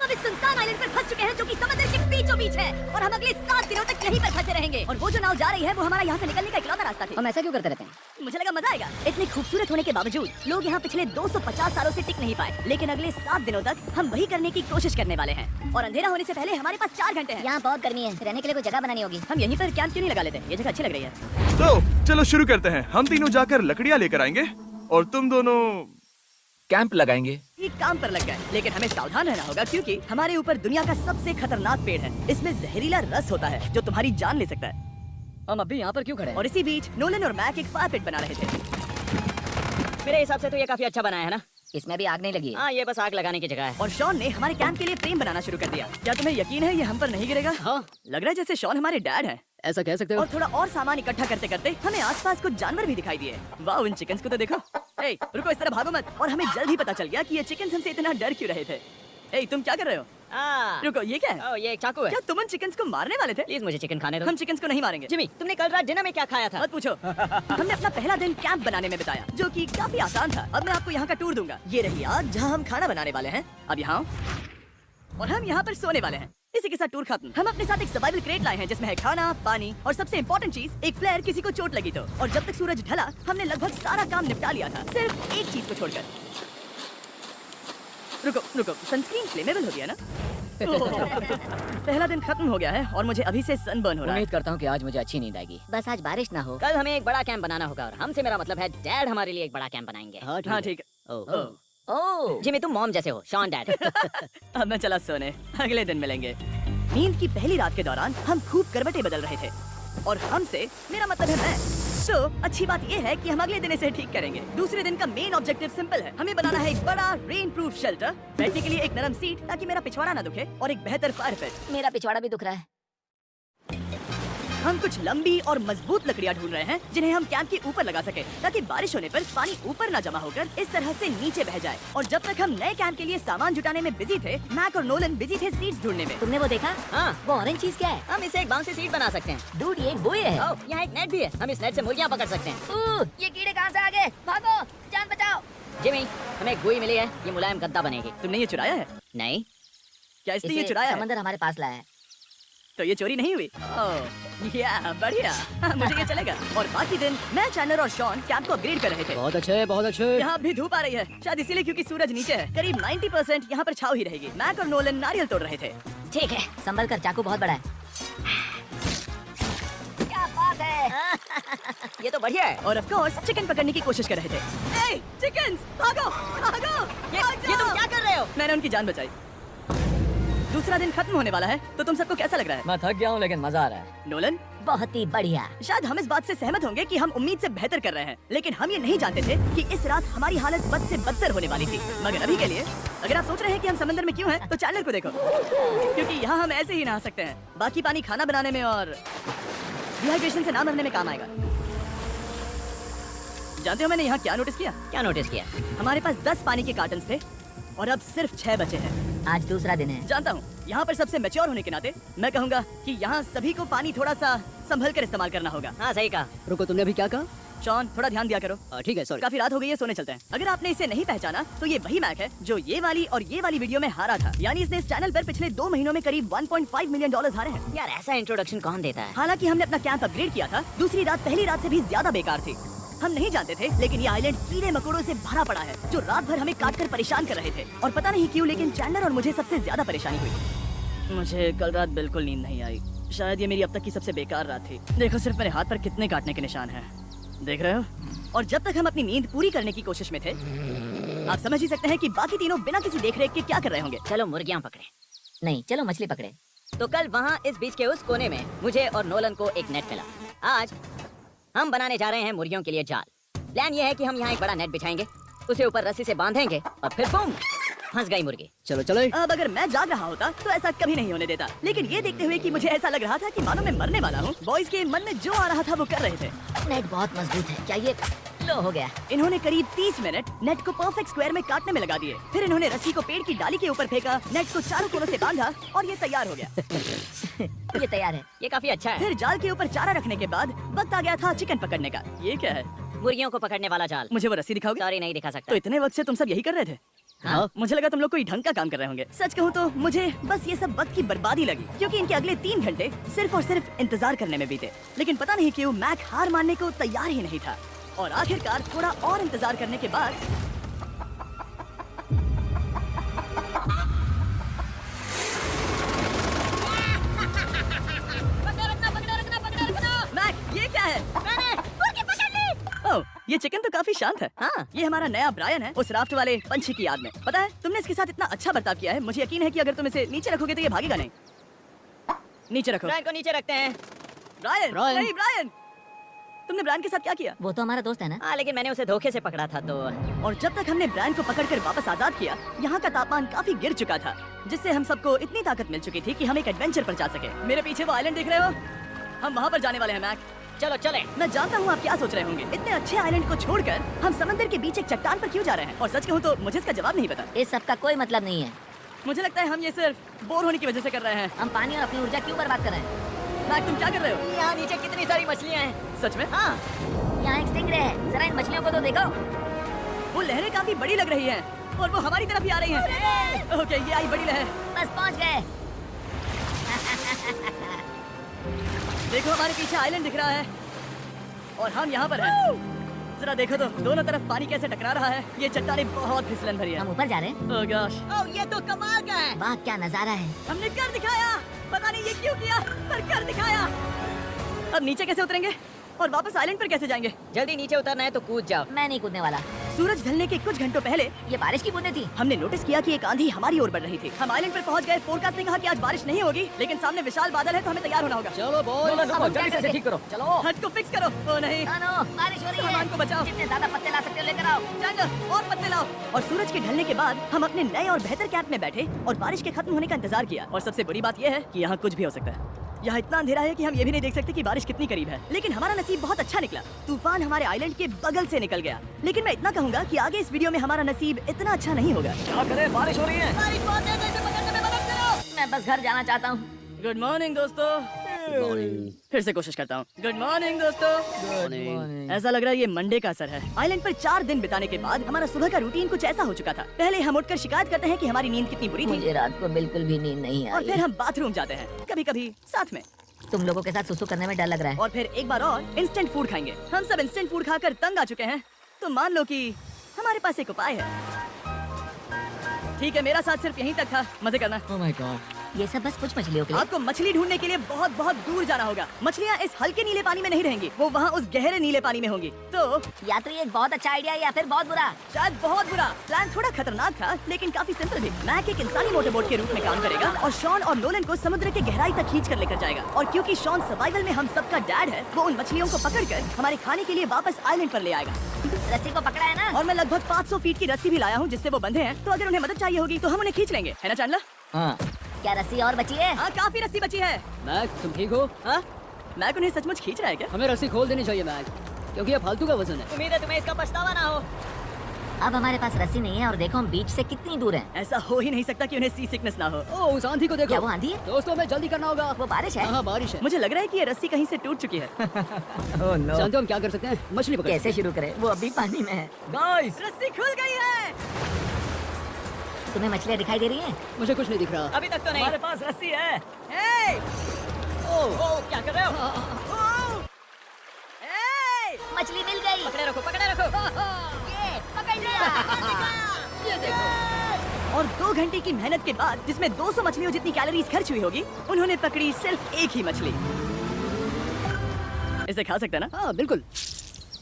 हम इस सुनसान आइलैंड पर फंस चुके हैं जो कि समंदर के बीचों बीच है और हम अगले 7 दिनों तक यहीं पर फंसे रहेंगे। और वो जो नाव जा रही है वो हमारा यहाँ से निकलने का इकलौता रास्ता था। हम ऐसा क्यों करते रहते हैं? मुझे लगा मजा आएगा। इतने खूबसूरत होने के बावजूद लोग यहाँ पिछले 250 सालों से टिक नहीं पाए, लेकिन अगले 7 दिनों तक हम वही करने की कोशिश करने वाले हैं। और अंधेरा होने से पहले हमारे पास 4 घंटे हैं। यहाँ बहुत गर्मी है, रहने के लिए कोई जगह बनानी होगी। हम यहीं पर कैंप क्यों नहीं लगा लेते? ये जगह अच्छी लग रही है। तो चलो शुरू करते हैं। हम तीनों जाकर लकड़ियाँ लेकर आएंगे और तुम दोनों कैंप लगाएंगे। ठीक काम पर लग गए, लेकिन हमें सावधान रहना होगा क्योंकि हमारे ऊपर दुनिया का सबसे खतरनाक पेड़ है। इसमें जहरीला रस होता है जो तुम्हारी जान ले सकता है। हम अभी यहाँ पर क्यों खड़े हैं? और इसी बीच नोलन और मैक एक फायर पिट बना रहे थे। मेरे हिसाब से तो ये काफी अच्छा बनाया है ना? इसमें भी आग नहीं लगी है। हाँ, ये बस आग लगाने की जगह है। और शॉन ने हमारे कैंप के लिए फ्रेम बनाना शुरू कर दिया। क्या तुम्हें यकीन है ये हम पर नहीं गिरेगा? हाँ, लग रहा है जैसे शॉन हमारे डैड हैं। ऐसा कह सकते हो? और थोड़ा और सामान इकट्ठा करते करते हमें आसपास कुछ जानवर भी दिखाई दिए। वाह, उन चिकन्स को तो देखो। ए, रुको, इस तरह भागो मत। और हमें जल्द ही पता चल गया कि ये चिकन्स हमसे इतना डर क्यों रहे थे। ए, तुम क्या कर रहे हो? रुको, ये क्या है? ये एक चाकू है। क्या तुम उन चिकन्स को मारने वाले थे? प्लीज मुझे चिकन खाने दो। हम चिकन्स को नहीं मारेंगे। जिमी, तुमने कल रात डिनर में क्या खाया था? मत पूछो। हमने अपना पहला दिन कैंप बनाने में बिताया, जो कि काफी आसान था। अब मैं आपको यहाँ का टूर दूंगा। ये रही आग जहाँ हम खाना बनाने वाले हैं। अब यहाँ और हम यहाँ पर सोने वाले हैं। इसी के साथ टूर खत्म। हम अपने साथ एक सर्वाइवल क्रेट लाए हैं जिसमें है खाना, पानी और सबसे इम्पोर्टेंट चीज एक फ्लेयर किसी को चोट लगी तो। और जब तक सूरज ढला हमने लगभग सारा काम निपटा लिया था, सिर्फ एक चीज को छोड़कर। रुको, सनस्क्रीन फ्लेमेबल हो गया ना? पहला दिन खत्म हो गया है और मुझे अभी से सनबर्न हो रहा है। उम्मीद करता हूँ कि आज मुझे अच्छी नींद आएगी। बस आज बारिश ना हो। कल हमें एक बड़ा कैंप बनाना होगा और हमसे मेरा मतलब है डैड हमारे लिए एक बड़ा कैंप बनाएंगे। हाँ, ठीक है। ओह, जिमी तुम मॉम जैसे हो, शॉन डैड। अब मैं चला सोने, अगले दिन मिलेंगे। नींद की पहली रात के दौरान हम खूब करवटें बदल रहे थे और हमसे मेरा मतलब है मैं। तो अच्छी बात ये है कि हम अगले दिन इसे ठीक करेंगे। दूसरे दिन का मेन ऑब्जेक्टिव सिंपल है। हमें बनाना है एक बड़ा रेन प्रूफ शेल्टर, बैठने के लिए एक नरम सीट ताकि मेरा पिछवाड़ा ना दुखे और एक बेहतर फायर पिट। मेरा पिछवाड़ा भी दुख रहा है। हम कुछ लंबी और मजबूत लकड़ियाँ ढूंढ रहे हैं जिन्हें हम कैंप के ऊपर लगा सके ताकि बारिश होने पर पानी ऊपर न जमा होकर इस तरह से नीचे बह जाए। और जब तक हम नए कैंप के लिए सामान जुटाने में बिजी थे, मैक और नोलन बिजी थे सीड्स ढूंढने में। तुमने वो देखा? हाँ, वो ऑरेंज चीज क्या है? हम इसे एक बाउंसी सीट बना सकते हैं। डूड, ये एक बोए है। ओह, यहाँ एक नेट भी है। हम इस नेट से मुर्गियाँ पकड़ सकते हैं। ये कीड़े कहाँ से आ गए? भागो, जान बचाओ। जिमी, हमें एक गुई मिली है। ये मुलायम गद्दा बनेगी। तुमने ये चुराया है? नहीं, क्या इसने ये इसे चुराया है? समंदर हमारे पास लाया है। तो ये चोरी नहीं हुई? या बढ़िया। मुझे ये चलेगा। और बाकी दिन मैं, चैनलर और शॉन कैंप को अपग्रेड कर रहे थे। बहुत अच्छे, बहुत अच्छे। यहाँ भी धूप आ रही है, शायद इसीलिए क्योंकि सूरज नीचे है। करीब 90% यहाँ पर छाव ही रहेगी। मैक और नोलन नारियल तोड़ रहे थे। ठीक है, संभल कर, चाकू बहुत बड़ा है। क्या बात है? ये तो बढ़िया है। और ऑफ कोर्स चिकन पकड़ने की कोशिश कर रहे थे। ए, चिकन्स, भागो, भागो, ये तुम क्या कर रहे हो? मैंने उनकी जान बचाई। दूसरा दिन खत्म होने वाला है, तो तुम सबको कैसा लग रहा है? मैं थक गया हूँ लेकिन मजा आ रहा है। नोलन, बहुत ही बढ़िया। शायद हम इस बात से सहमत होंगे कि हम उम्मीद से बेहतर कर रहे हैं, लेकिन हम ये नहीं जानते थे कि इस रात हमारी हालत बद से बदतर होने वाली थी। मगर अभी के लिए अगर आप सोच रहे हैं कि हम समंदर में क्यों हैं, तो चैनल को देखो, क्योंकि यहाँ हम ऐसे ही नहा सकते हैं। बाकी पानी खाना बनाने में और डिहाइड्रेशन से ना मरने में काम आएगा। जानते हो मैंने यहाँ क्या नोटिस किया? क्या नोटिस किया? हमारे पास 10 पानी के कार्टन्स थे और अब सिर्फ 6 बचे हैं। आज दूसरा दिन है। जानता हूँ, यहाँ पर सबसे मैच्योर होने के नाते मैं कहूँगा कि यहाँ सभी को पानी थोड़ा सा संभल कर इस्तेमाल करना होगा। हाँ, सही कहा। रुको, तुमने अभी क्या कहा? शॉन, थोड़ा ध्यान दिया करो। ठीक है, सॉरी। काफी रात हो गई है, सोने चलते हैं। अगर आपने इसे नहीं पहचाना तो ये वही मैक है जो ये वाली और ये वाली वीडियो में हारा था। यानी इसने इस चैनल पर पिछले 2 महीनों में करीब $1.5 मिलियन हारे हैं। यार, ऐसा इंट्रोडक्शन कौन देता है? हालांकि हमने अपना कैंप अपग्रेड किया था, दूसरी रात पहली रात से भी ज्यादा बेकार थी। हम नहीं जानते थे, लेकिन ये आइलैंड कीड़े मकोड़ों से भरा पड़ा है जो रात भर हमें काट कर परेशान कर रहे थे। और पता नहीं क्यों, लेकिन चैनलर और मुझे सबसे ज्यादा परेशानी हुई। मुझे कल रात बिल्कुल नींद नहीं आई। शायद ये मेरी अब तक की सबसे बेकार रात थी। देखो सिर्फ मेरे हाथ पर कितने काटने के निशान हैं, देख रहे हो? और जब तक हम अपनी नींद पूरी करने की कोशिश में थे, आप समझ ही सकते हैं कि बाकी तीनों बिना किसी देखरेख के क्या कर रहे होंगे। चलो मुर्गियाँ पकड़े। नहीं, चलो मछली पकड़े। तो कल वहाँ इस बीच के उस कोने में मुझे और नोलन को एक नेट मिला। आज हम बनाने जा रहे हैं मुर्गियों के लिए जाल। प्लान ये है कि हम यहाँ एक बड़ा नेट बिछाएंगे, उसे ऊपर रस्सी से बांधेंगे और फिर बूम, फंस गई मुर्गी। चलो चलो। अब अगर मैं जाग रहा होता तो ऐसा कभी नहीं होने देता, लेकिन ये देखते हुए कि मुझे ऐसा लग रहा था कि मानो मैं मरने वाला हूँ, बॉयज के मन में जो आ रहा था वो कर रहे थे। नेट बहुत मजबूत है। क्या ये लो हो गया? इन्होंने करीब 30 मिनट नेट को परफेक्ट स्क्वायर में काटने में लगा दिए। फिर इन्होंने रस्सी को पेड़ की डाली के ऊपर फेंका, नेट को चारों कोनों से बांधा और ये तैयार हो गया। ये तैयार है। ये काफी अच्छा है। फिर जाल के ऊपर चारा रखने के बाद वक्त आ गया था चिकन पकड़ने का। ये क्या है? मुर्गियों को पकड़ने वाला जाल। मुझे वो रस्सी दिखाओगे? सॉरी, नहीं दिखा सकता। तो इतने वक्त से तुम सब यही कर रहे थे? हाँ? मुझे लगा तुम लोग कोई ढंग का काम कर रहे होंगे। सच कहूँ तो मुझे बस ये सब वक्त की बर्बादी लगी, क्योंकि इनके अगले 3 घंटे सिर्फ और सिर्फ इंतजार करने में बीते। लेकिन पता नहीं क्यों मैक हार मानने को तैयार ही नहीं था, और आखिरकार थोड़ा और इंतजार करने के बाद मैक, ये क्या है? ओह, ये चिकन तो काफी शांत है। हाँ। ये हमारा नया ब्रायन है, उस राफ्ट वाले पंछी की याद में। पता है, तुमने इसके साथ इतना अच्छा बर्ताव किया है, मुझे यकीन है कि अगर तुम इसे नीचे रखोगे तो ये भागेगा नहीं। नीचे रखो। ब्रायन को नीचे रखते हैं। Brian, Brian. नहीं ब्रायन। तुमने ब्रायन के साथ क्या किया? वो तो हमारा दोस्त है ना। हाँ, लेकिन मैंने उसे धोखे से पकड़ा था तो। और जब तक हमने ब्रायन को पकड़कर वापस आजाद किया, यहाँ का तापमान काफी गिर चुका था, जिससे हम सबको इतनी ताकत मिल चुकी थी कि हम एक एडवेंचर पर जा सके। मेरे पीछे वो आइलैंड दिख रहे हो? हम वहाँ पर जाने वाले हैं मैक। चलो चले। मैं जानता हूँ आप क्या सोच रहे होंगे, इतने अच्छे आइलैंड को छोड़कर हम समंदर के बीच एक चट्टान पर क्यों जा रहे हैं? और सच कहूँ तो मुझे इसका जवाब नहीं पता। इस सब का कोई मतलब नहीं है। मुझे लगता है हम ये सिर्फ बोर होने की वजह से कर रहे हैं। हम पानी और अपनी ऊर्जा क्यों बर्बाद कर रहे हैं? मैक, तुम क्या कर रहे हो? यहाँ नीचे कितनी सारी मछलियाँ हैं। सच में? हाँ। यहाँ एक स्टिंगरे है, जरा इन मछलियों को तो देखो। वो लहरें काफी बड़ी लग रही हैं, और वो हमारी तरफ ही आ रही हैं। ओके, ये आई बड़ी लहर। बस पहुँच गए। देखो, हमारे पीछे आइलैंड दिख रहा है, और हम यहाँ पर हैं। जरा देखो तो, दोनों तरफ पानी कैसे टकरा रहा है। ये चट्टानें बहुत फिसलन भरी है। हम ऊपर जा रहे हैं। ओह गॉश, ओह, ये तो कमाल का है। वाह क्या नजारा है। हमने कर दिखाया। पता नहीं ये क्यों किया, पर कर दिखाया। अब नीचे कैसे उतरेंगे और वापस आइलैंड पर कैसे जाएंगे? जल्दी नीचे उतरना है तो कूद जाओ। मैं नहीं कूदने वाला। सूरज ढलने के कुछ घंटों पहले ये बारिश की बूंदें थी। हमने नोटिस किया कि एक आंधी हमारी ओर बढ़ रही थी। हम आइलैंड पर पहुंच गए। फोरकास्ट ने कहा कि आज बारिश नहीं होगी, लेकिन सामने विशाल बादल है तो हमें तैयार होना होगा। चलो अब हम क्या करेंगे? ठीक करो। चलो। हट को फिक्स करो। ओ नहीं, नो, बारिश हो रही है। सामान को बचाओ। जितने ज्यादा पत्ते ला सकते हो लेकर आओ। चल और पत्ते लाओ। और सूरज के ढलने के बाद हम अपने नए और बेहतर कैंप में बैठे और बारिश के खत्म होने का इंतजार किया। और सबसे बड़ी बात यह है कि यहाँ कुछ भी हो सकता है। यहाँ इतना अंधेरा है कि हम ये भी नहीं देख सकते कि बारिश कितनी करीब है। लेकिन हमारा नसीब बहुत अच्छा निकला। तूफान हमारे आइलैंड के बगल से निकल गया। लेकिन मैं इतना कहूँगा कि आगे इस वीडियो में हमारा नसीब इतना अच्छा नहीं होगा। क्या करें, बारिश हो रही है। बारिश बहुत तेज है, इसे पकड़ने में मदद करो। मैं बस घर जाना चाहता हूँ। गुड मॉर्निंग दोस्तों। फिर से कोशिश करता हूँ। गुड मॉर्निंग दोस्तों। ऐसा लग रहा है ये मंडे का असर है। आइलैंड पर 4 दिन बिताने के बाद हमारा सुबह का रूटीन कुछ ऐसा हो चुका था। पहले हम उठकर शिकायत करते हैं कि हमारी नींद कितनी बुरी थी, मुझे रात को बिल्कुल भी नींद नहीं और आई। फिर हम बाथरूम जाते हैं, कभी कभी साथ में। तुम लोगों के साथ सुसु करने में डर लग रहा है। और फिर एक बार और इंस्टेंट फूड खाएंगे। हम सब इंस्टेंट फूड खाकर तंग आ चुके हैं, तो मान लो कि हमारे पास एक उपाय है। ठीक है, मेरा साथ सिर्फ यहीं तक था। मजे करना। ओह माय गॉड, ये सब बस कुछ मछलियों के लिए। आपको मछली ढूंढने के लिए बहुत बहुत दूर जाना होगा। मछलियाँ इस हल्के नीले पानी में नहीं रहेंगी, वो वहाँ उस गहरे नीले पानी में होंगी। तो या तो ये एक बहुत अच्छा आइडिया या फिर बहुत बुरा। शायद बहुत बुरा। प्लान थोड़ा खतरनाक था, लेकिन काफी सिंपल भी। मैक एक इंसानी मोटरबोट के रूप में काम करेगा और शॉन और नोलन को समुद्र के गहराई तक खींच कर लेकर जाएगा। और क्योंकि शॉन सर्वाइवल में हम सबका डैड है, वो उन मछलियों को पकड़कर हमारे खाने के लिए वापस आइलैंड पर ले आएगा। रस्सी को पकड़ा है ना? और मैं लगभग 500 फीट की रस्सी भी लाया हूँ, जिससे वो बंधे हैं। तो अगर उन्हें मदद चाहिए होगी तो हम उन्हें खींच लेंगे, है ना चैंडलर? हाँ। क्या रस्सी और बची है? हाँ, काफी रस्सी बची है। मैक, तुम ठीक हो? हाँ, मैक उन्हें सचमुच खींच रहा है क्या? हमें रस्सी खोल देनी चाहिए मैक, क्योंकि ये फालतू का वजन है। उम्मीद है तुम्हें इसका पछतावा ना हो। अब हमारे पास रस्सी नहीं है और देखो हम बीच से कितनी दूर हैं। ऐसा हो ही नहीं सकता कि उन्हें सी सिकनेस ना हो। ओह, उस आंधी को देखो। क्या वो आंधी है? दोस्तों, हमें जल्दी करना होगा। वो बारिश है? हाँ, बारिश है। मुझे लग रहा है कि ये रस्सी कहीं से टूट चुकी है। जानते हो हम क्या कर सकते हैं? मछली पकड़। कैसे शुरू करें? वो अभी पानी में है। गाइस, रस्सी खुल गई है। तुम्हें मछलियाँ दिखाई दे रही हैं? मुझे कुछ नहीं दिख रहा। अभी तक तो नहीं। हमारे पास रस्सी है। हे! ओह, क्या कर रहे हो? ओह! हे! मछली मिल गई। पकड़े रखो, पकड़े रखो। ये पकड़ लिया। ये देखो। और 2 घंटे की मेहनत के बाद, जिसमें 200 मछलियों जितनी कैलोरीज खर्च हुई होगी, उन्होंने पकड़ी सिर्फ एक ही मछली। इसे खा सकते हैं ना? हाँ, बिल्कुल।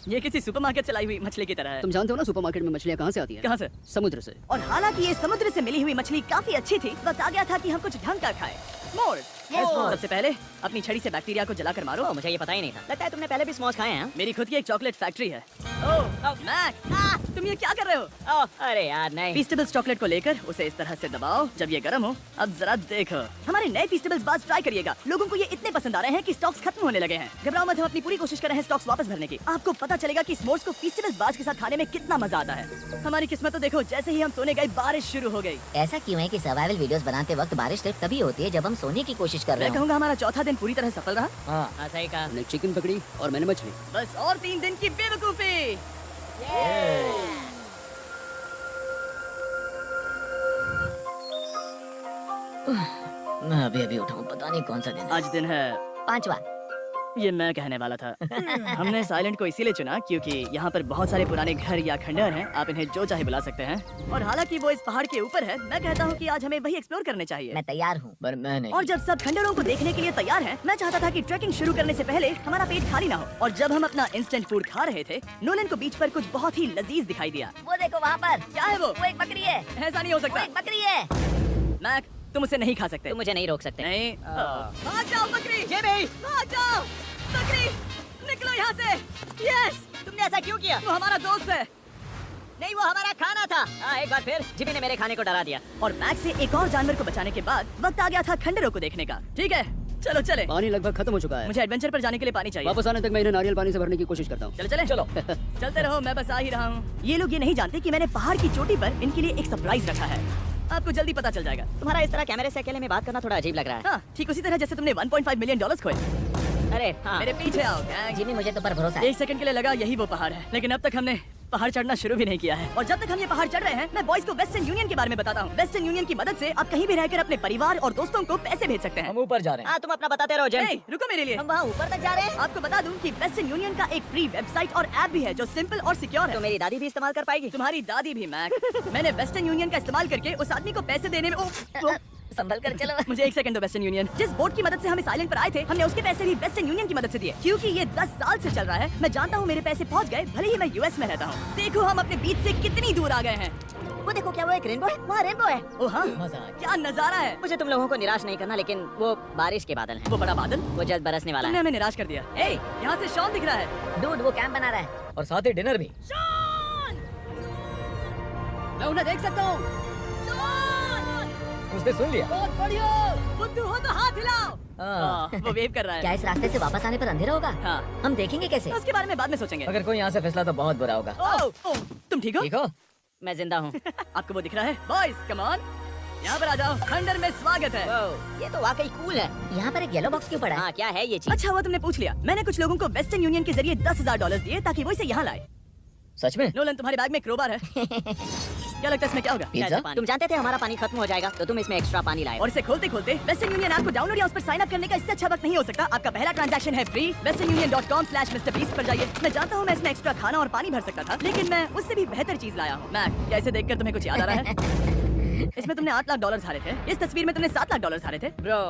ये किसी सुपरमार्केट से लाई हुई मछली की तरह है। तुम जानते हो ना सुपरमार्केट में मछलियाँ कहाँ से आती हैं? कहाँ से? समुद्र से। और हालांकि ये समुद्र से मिली हुई मछली काफी अच्छी थी, वक्त आ गया था कि हम कुछ ढंग का खाएं। S'mores। सबसे पहले अपनी छड़ी से बैक्टीरिया को जलाकर मारो। ओह, मुझे ये पता ही नहीं था। लगता है तुमने पहले भी स्मॉश खाए हैं। मेरी खुद की एक चॉकलेट फैक्ट्री है। ओह मैक, तुम ये क्या कर रहे हो? ओह, अरे यार नहीं। फीस्टेबल्स चॉकलेट को लेकर उसे इस तरह से दबाओ जब ये गर्म हो। अब जरा देखो, हमारे नए फीस्टेबल्स बार्स ट्राई करिएगा। लोगों को ये इतने पसंद आ रहे हैं कि स्टॉक्स खत्म होने लगे हैं। घबराओ मत, हम अपनी पूरी कोशिश कर रहे हैं स्टॉक्स वापस भरने की। आपको पता चलेगा कि स्मोर्स को फीस्टेबल्स बार्स के साथ खाने में कितना मजा आता है। हमारी किस्मत तो देखो, जैसे ही हम सोने गए बारिश शुरू हो गई। ऐसा क्यों है कि सर्वाइवल वीडियोस बनाते वक्त बारिश सिर्फ तभी होती है जब हम सोने की कोशिश कर रहे मैं हो? कहूँगा हमारा चौथा दिन पूरी तरह सफल रहा। हाँ, सही कहा। हमने चिकन पकड़ी और मैंने मछली। बस और 3 दिन की बेवकूफी। मैं अभी अभी उठाऊं, पता नहीं कौन सा दिन है। आज दिन है 5वां। ये मैं कहने वाला था। हमने इस आइलैंड को इसीलिए चुना क्योंकि यहाँ पर बहुत सारे पुराने घर या खंडहर हैं। आप इन्हें जो चाहे बुला सकते हैं। और हालांकि वो इस पहाड़ के ऊपर है, मैं कहता हूँ कि आज हमें वही एक्सप्लोर करने चाहिए। मैं तैयार हूँ, पर मैं नहीं। और जब सब खंडहरों को देखने के लिए तैयार हैं, मैं चाहता था कि ट्रैकिंग शुरू करने से पहले हमारा पेट खाली ना हो। और जब हम अपना इंस्टेंट फूड खा रहे थे, नोलन को बीच पर कुछ बहुत ही लजीज दिखाई दिया। वो देखो वहाँ पर, क्या है वो? एक बकरी है। ऐसा नहीं हो वो सकता। एक बकरी है। मैक, तुम उसे नहीं खा सकते। तुम मुझे नहीं रोक सकते। नहीं। भाग जाओ बकरी। भाग जाओ बकरी, निकलो यहाँ से। यस, तुमने ऐसा क्यों किया? वो हमारा दोस्त है। नहीं, वो हमारा खाना था। हाँ, एक बार फिर जिमी ने मेरे खाने को डरा दिया। और मैक से एक और जानवर को बचाने के बाद वक्त आ गया था खंडहरों को देखने का। ठीक है, चलो चले। पानी लगभग खत्म हो चुका है। मुझे एडवेंचर पर जाने के लिए पानी चाहिए। वापस आने तक मैं इन्हें नारियल पानी से भरने की कोशिश करता हूँ। चलो चले। चलो चलते रहो, मैं बस आ ही रहा हूँ। ये लोग ये नहीं जानते कि मैंने पहाड़ की चोटी पर इनके लिए एक सरप्राइज रखा है। आपको जल्दी पता चल जाएगा। तुम्हारा इस तरह कैमरे से अकेले में बात करना थोड़ा अजीब लग रहा है। हाँ, ठीक उसी तरह जैसे तुमने $1.5 मिलियन खोए। अरे हाँ। मेरे पीछे आओ गैंग। जिमी, मुझे तो पर भरोसा है। एक सेकंड के लिए लगा यही वो पहाड़ है, लेकिन अब तक हमने पहाड़ चढ़ना शुरू भी नहीं किया है। और जब तक हम ये पहाड़ चढ़ रहे हैं, मैं बॉयज को वेस्टर्न यूनियन के बारे में बताता हूँ। वेस्टर्न यूनियन की मदद से आप कहीं भी रहकर अपने परिवार और दोस्तों को पैसे भेज सकते हैं। हम ऊपर जा रहे हैं। हाँ, तुम अपना बताते रहो जेन। Hey, रुको मेरे लिए। हम वहाँ ऊपर तक जा रहे हैं। आपको बता दूं कि वेस्टर्न यूनियन का एक फ्री वेबसाइट और ऐप भी है जो सिंपल और सिक्योर तो है। मेरी दादी भी इस्तेमाल कर पाएगी। तुम्हारी दादी भी मैक। मैंने वेस्टर्न यूनियन का इस्तेमाल करके उस आदमी को पैसे देने में संभल कर चलो। मुझे एक सेकंड दो। वेस्टर्न यूनियन, जिस बोट की मदद से हम इस आइलैंड पर आए थे, हमने उसके पैसे भी वेस्टर्न यूनियन की मदद से दिए। क्योंकि ये 10 साल से चल रहा है, मैं जानता हूँ मेरे पैसे पहुँच गए, भले ही मैं यूएस में रहता हूँ। देखो हम अपने बीच से कितनी दूर आ गए हैं। वो देखो, क्या वो एक रेनबो है? वहाँ रेनबो है। ओ हाँ, मजा आ गया। क्या नजारा है। मुझे तुम लोगों को निराश नहीं करना, लेकिन वो बारिश के बादल हैं। वो बड़ा बादल, वो जल्द बरसने वाला तुमने है। हमें निराश कर दिया। ए, यहाँ से शॉन दिख रहा है। डूड, वो कैंप बना रहा है। और साथ ही डिनर भी। मैं उन्हें देख सकता हूँ। उसने सुन लिया। बहुत बढ़िया। बुद्धू हो तो हाथ हिलाओ। वो वेव कर रहा क्या है। इस रास्ते से वापस आने पर अंधेरा होगा? हाँ, हम देखेंगे कैसे? उसके बारे में बाद में सोचेंगे। अगर कोई यहाँ से फिसला तो बहुत बुरा होगा। ओ, तुम ठीक हो? ठीक हो? मैं जिंदा हूँ। आपको वो दिख रहा है? बॉयज कम ऑन, यहाँ पर आ जाओ। खंडर में स्वागत है। ये तो वाकई कूल है। यहाँ पर एक येलो बॉक्स क्यों पड़ा है? हाँ, क्या है ये चीज? अच्छा हुआ तुमने पूछ लिया। मैंने कुछ लोगों को वेस्टर्न यूनियन के जरिए $10,000 दिए ताकि वो इसे यहाँ लाए। सच में? नोलन, तुम्हारे बैग में क्रोबार है। क्या लगता है इसमें क्या होगा? पिज्जा? पानी। तुम जानते थे हमारा पानी खत्म हो जाएगा, तो तुम इसमें एक्स्ट्रा पानी लाए। और इसे खोलते खोलते वेस्टर्न यूनियन ऐप को डाउनलोड या उस पर साइन अप करने का इससे अच्छा वक्त नहीं हो सकता। आपका पहला ट्रांजैक्शन है फ्री। westernunion.com/MrBeast पर जाइए। मैं जानता हूँ मैं इसमें एक्स्ट्रा खाना और पानी भर सकता था, लेकिन मैं उससे भी बेहतर चीज लाया हूँ। मैक, क्या इसे देखकर तुम्हें कुछ याद आ रहा है? इसमें तुमने $8 लाख हारे थे। इस तस्वीर में तुमने $7 लाख हारे थे। ब्रो,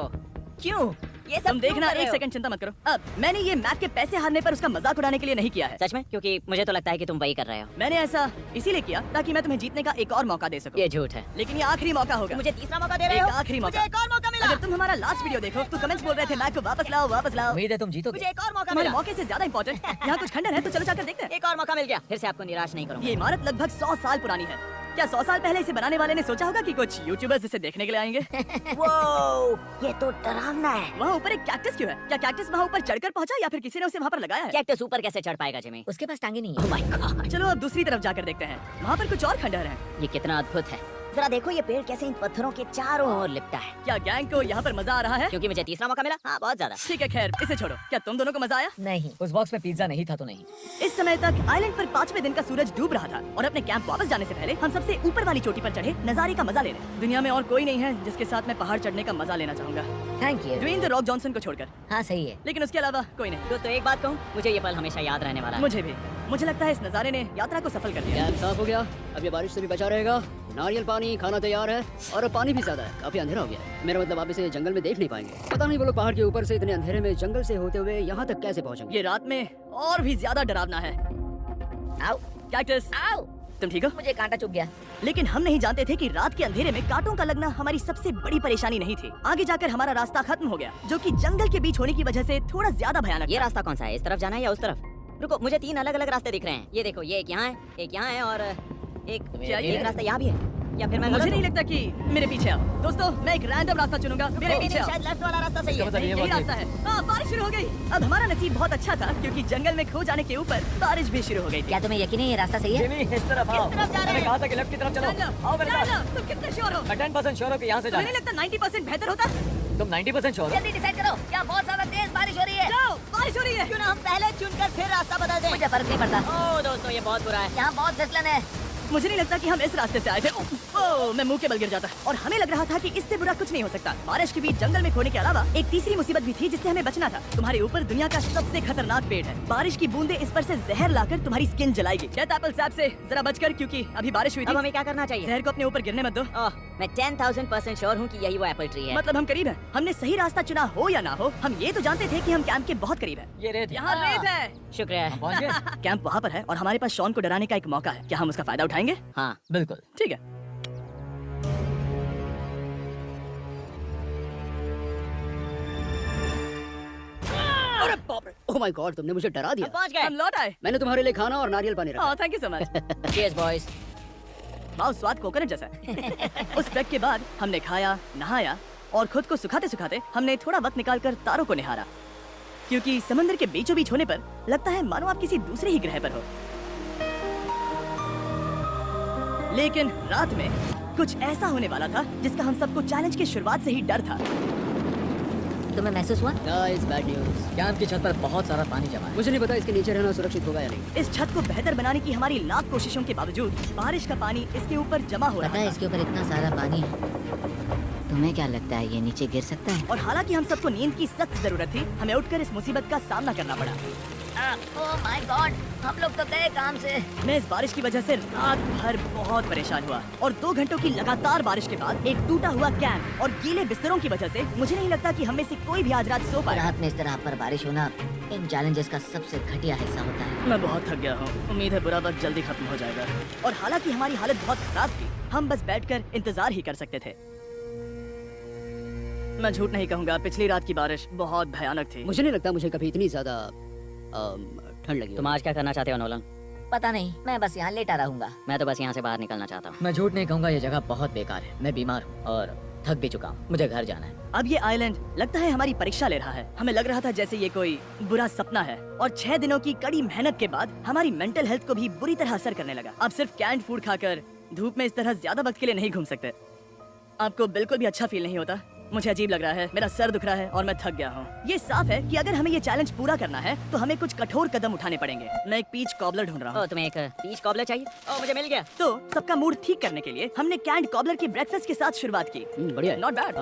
क्यों? ये सब तुम देखना, क्यों कर रहे एक हो? सेकंड चिंता मत करो। अब मैंने ये मैक के पैसे हारने पर उसका मजाक उड़ाने के लिए नहीं किया है। सच में? क्योंकि मुझे तो लगता है कि तुम वही कर रहे हो। मैंने ऐसा इसीलिए किया ताकि मैं तुम्हें जीतने का एक और मौका दे सकूं। ये झूठ है। लेकिन ये आखिरी मौका होगा। मुझे तीसरा मौका दे रहे एक हो? आखिरी मौका। मुझे एक और मौका मिला। अगर तुम हमारा लास्ट वीडियो देखो तो कमेंट्स बोल रहे थे मैक को वापस लाओ, वापस लाओ। उम्मीद है तुम जीतोगे। मुझे एक और मौका तुम्हारे मिला। मौके से ज्यादा इंपॉर्टेंट यहाँ कुछ खंडर है, तो चलो जाकर देखते हैं। एक और मौका मिल गया। फिर से आपको निराश नहीं करूंगा। ये इमारत लगभग 100 साल पुरानी है। क्या 100 साल पहले इसे बनाने वाले ने सोचा होगा कि कुछ यूट्यूबर्स इसे देखने के लिए आएंगे? ये तो डरावना है। वहाँ ऊपर एक कैक्टस क्यों है? क्या कैक्टस वहाँ ऊपर चढ़कर पहुँचा या फिर किसी ने उसे वहाँ पर लगाया है? कैक्टस ऊपर कैसे चढ़ पाएगा जिमी? उसके पास टांगे नहीं Oh है। my God! चलो अब दूसरी तरफ जाकर देखते हैं। वहाँ पर कुछ और खंडहर हैं। ये कितना अद्भुत है। जरा देखो ये पेड़ कैसे इन पत्थरों के चारों ओर लिपटा है। क्या गैंग को यहाँ पर मजा आ रहा है? क्योंकि मुझे तीसरा मौका मिला। हाँ, बहुत ज्यादा। ठीक है, खैर इसे छोड़ो। क्या तुम दोनों को मजा आया? नहीं। उस बॉक्स में पिज्जा नहीं था तो नहीं। इस समय तक आइलैंड पर 5वें दिन का सूरज डूब रहा था और अपने कैंप वापस जाने से पहले हम सबसे ऊपर वाली चोटी पर चढ़े नजारे का मजा लेने। दुनिया में और कोई नहीं है जिसके साथ मैं पहाड़ चढ़ने का मजा लेना चाहूंगा, thank you. Dwayne the Rock Johnson को छोड़कर। हाँ सही है। लेकिन उसके अलावा कोई नहीं। दोस्तों, एक बात कहूँ, मुझे ये पल हमेशा याद रहने वाला है। मुझे भी। मुझे लगता है इस नजारे ने यात्रा को सफल कर दिया। कैंप साफ हो गया। अब ये बारिश से भी बचा रहेगा। नारियल पानी, खाना तैयार है और अब पानी भी ज्यादा है। काफी अंधेरा हो गया है। मेरा मतलब आप इसे जंगल में देख नहीं पाएंगे। पता नहीं वो लोग पहाड़ के ऊपर से इतने अंधेरे में जंगल से होते हुए यहाँ तक कैसे पहुँचेंगे। ये रात में और भी ज्यादा डरावना है। आओ कैक्टस, आओ, तुम ठीक हो? मुझे कांटा चुभ गया। लेकिन हम नहीं जानते थे कि रात के अंधेरे में कांटों का लगना हमारी सबसे बड़ी परेशानी नहीं थी। आगे जाकर हमारा रास्ता खत्म हो गया, जो कि जंगल के बीच होने की वजह से थोड़ा ज्यादा भयानक ये था। रास्ता कौन सा है? इस तरफ जाना है या उस तरफ? रुको, मुझे 3 अलग अलग रास्ते दिख रहे हैं। ये देखो, ये एक यहाँ है, एक यहाँ है और क्या ये? एक रास्ता यहाँ भी है। या फिर मैं मुझे गलत नहीं हूँ? लगता कि मेरे पीछे आओ। दोस्तों, मैं एक रैंडम रास्ता चुनूंगा। मेरे नहीं, पीछे आओ। शायद लेफ्ट वाला रास्ता सही है। मतलब ये यही बात रास्ता है। हाँ, बारिश शुरू हो गई। अब हमारा नसीब बहुत अच्छा था क्योंकि जंगल में खो जाने के ऊपर बारिश भी शुरू हो गई थी। क्या तुम्हें यकीन है ये रास्ता सही है? जिमी, इस तरफ आओ। किस तरफ जा रहे मैंने हैं? कहा था कि लेफ्ट की तरफ चलो। आओ मेरे साथ। तुम कितने श्योर हो? मैं 10% श्योर हूँ कि यहाँ से तुम्हें जाना नहीं लगता 90% बेहतर होता? है। तुम 90% श्योर हो? जल्दी डिसाइड करो। क्या बहुत ज्यादा तेज बारिश हो रही है? जाओ, बारिश हो रही है। क्यों ना हम पहले चुनकर फिर रास्ता बदल दें? मुझे फर्क नहीं पड़ता। ओह दोस्तों, ये बहुत बुरा है। यहाँ बहुत फिसलन है। मुझे नहीं लगता कि हम इस रास्ते से आए थे। ओह, मैं मुंह के बल गिर जाता। और हमें लग रहा था कि इससे बुरा कुछ नहीं हो सकता। बारिश के बीच जंगल में खोने के अलावा एक तीसरी मुसीबत भी थी जिससे हमें बचना था। तुम्हारे ऊपर दुनिया का सबसे खतरनाक पेड़ है। बारिश की बूंदें इस पर से जहर लाकर तुम्हारी स्किन जलाएगी। डेथ एप्पल सैप से जरा बचकर, क्योंकि अभी बारिश हुई अब थी। हमें क्या करना चाहिए? जहर को अपने ऊपर गिरने मत दो। मैं 10,000% श्योर हूँ कि यही वो एप्पल ट्री है। मतलब हम करीब हैं। हमने सही रास्ता चुना हो या ना हो, हम ये तो जानते थे कि हम कैंप के बहुत करीब हैं। ये रेत यहाँ रेत है। शुक्रिया। हम पहुंच गए। कैंप वहाँ पर है और हमारे पास शॉन को डराने का एक मौका है। क्या हम उसका फायदा उठाएंगे? हाँ, बिल्कुल। ठीक है। अरे बाप रे, ओह माय गॉड, तुमने मुझे डरा हम दिया। पहुंच गए। हम लौट आए। मैंने तुम्हारे लिए खाना और नारियल पानी रखा। Oh, thank you so much. Cheers boys. वाह, स्वाद कोकोनट जैसा है। उस ट्रैक के बाद हमने खाया, नहाया और खुद को सुखाते सुखाते हमने थोड़ा वक्त निकालकर तारों को निहारा, क्योंकि समंदर के बीचों बीच होने पर लगता है मानो आप किसी दूसरे ही ग्रह पर हो। लेकिन रात में कुछ ऐसा होने वाला था जिसका हम सबको चैलेंज की शुरुआत से ही डर था। तुम्हें महसूस हुआ? Guys, bad news. कैंप की छत पर बहुत सारा पानी जमा है। मुझे नहीं पता इसके नीचे रहना सुरक्षित होगा या नहीं। इस छत को बेहतर बनाने की हमारी लाख कोशिशों के बावजूद बारिश का पानी इसके ऊपर जमा हो पता रहा है था। इसके ऊपर इतना सारा पानी है, तुम्हें क्या लगता है ये नीचे गिर सकता है? और हालांकि हम सबको नींद की सख्त जरूरत थी, हमें उठकर इस मुसीबत का सामना करना पड़ा। ओह माय गॉड, हम लोग तो गए काम से। मैं इस बारिश की वजह से रात भर बहुत परेशान हुआ और 2 घंटों की लगातार बारिश के बाद एक टूटा हुआ कैंप और गीले बिस्तरों की वजह से मुझे नहीं लगता कि हम में से कोई भी आज रात सो पाएगा। रात में इस तरह पर बारिश होना इन चैलेंजेस का सबसे घटिया हिस्सा होता है। मैं बहुत थक गया हूँ। उम्मीद है बुरा वक्त जल्दी खत्म हो जाएगा। और हालांकि हमारी हालत बहुत खराब थी, हम बस बैठकर इंतजार ही कर सकते थे। मैं झूठ नहीं कहूँगा, पिछली रात की बारिश बहुत भयानक थी। मुझे नहीं लगता मुझे कभी इतनी ज्यादा ठंड लगी। तुम आज क्या करना चाहते हो नोलन? पता नहीं, मैं बस यहाँ लेटा रहूंगा। मैं तो बस यहाँ से बाहर निकलना चाहता हूँ। मैं झूठ नहीं कहूँगा, ये जगह बहुत बेकार है। मैं बीमार हूँ और थक भी चुका हूँ। मुझे घर जाना है। अब ये आइलैंड लगता है हमारी परीक्षा ले रहा है। हमें लग रहा था जैसे ये कोई बुरा सपना है और 6 दिनों की कड़ी मेहनत के बाद हमारी मेंटल हेल्थ को भी बुरी तरह असर करने लगा। अब सिर्फ कैंड फूड खाकर धूप में इस तरह ज्यादा वक्त के लिए नहीं घूम सकते। आपको बिल्कुल भी अच्छा फील नहीं होता? मुझे अजीब लग रहा है, मेरा सर दुख रहा है और मैं थक गया हूँ। ये साफ है कि अगर हमें ये चैलेंज पूरा करना है तो हमें कुछ कठोर कदम उठाने पड़ेंगे। मैं एक पीच कॉबलर ढूंढ रहा हूँ। तुम्हें एक पीच कॉबलर चाहिए? मुझे मिल गया। तो सबका मूड ठीक करने के लिए हमने कैंड कॉबलर के ब्रेकफास्ट के साथ शुरुआत की। बढ़िया है। Not bad.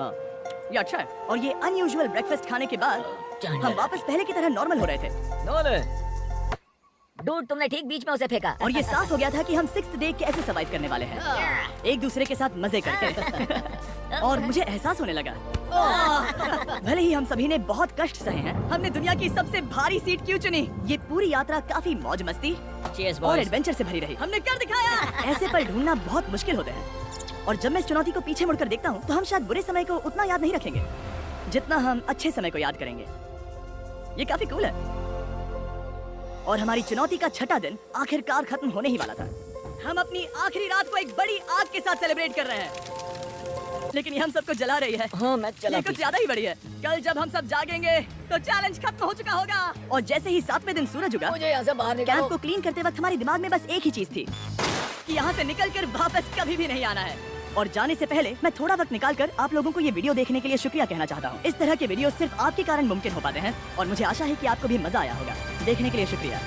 ये अच्छा है। और ये अनयूजुअल ब्रेकफास्ट खाने के बाद हम वापस पहले की तरह नॉर्मल हो रहे थे। नोलन, डूड, तुमने ठीक बीच में उसे फेंका। और ये साफ हो गया था कि हम 6th डे कैसे सर्वाइव करने वाले हैं, एक दूसरे के साथ मजे करके। और मुझे एहसास होने लगा, भले ही हम सभी ने बहुत कष्ट सहे हैं, हमने दुनिया की सबसे भारी सीट क्यों चुनी। ये पूरी यात्रा काफी मौज मस्ती चीयर्स और बॉयज। एडवेंचर से भरी रही। हमने कर दिखाया। ऐसे पल ढूंढना बहुत मुश्किल होते हैं और जब मैं इस चुनौती को पीछे मुड़कर देखता हूँ तो हम शायद बुरे समय को उतना याद नहीं रखेंगे जितना हम अच्छे समय को याद करेंगे। ये काफी कूल है। और हमारी चुनौती का 6ठा दिन आखिरकार खत्म होने ही वाला था। हम अपनी आखिरी रात को एक बड़ी आग के साथ सेलिब्रेट कर रहे हैं, लेकिन ये हम सबको जला रही है। हाँ मैं चला। ये कुछ ज्यादा ही बड़ी है। कल जब हम सब जागेंगे तो चैलेंज खत्म हो चुका होगा। और जैसे ही 7वें दिन सूरज उगा, मुझे यहाँ से बाहर कैंप निकालो। को क्लीन करते वक्त हमारे दिमाग में बस एक ही चीज थी कि यहाँ से निकलकर वापस कभी भी नहीं आना है। और जाने से पहले मैं थोड़ा वक्त निकालकर आप लोगों को ये वीडियो देखने के लिए शुक्रिया कहना चाहता हूँ। इस तरह के वीडियो सिर्फ आपके कारण मुमकिन हो पाते हैं और मुझे आशा है कि आपको भी मजा आया होगा। देखने के लिए शुक्रिया।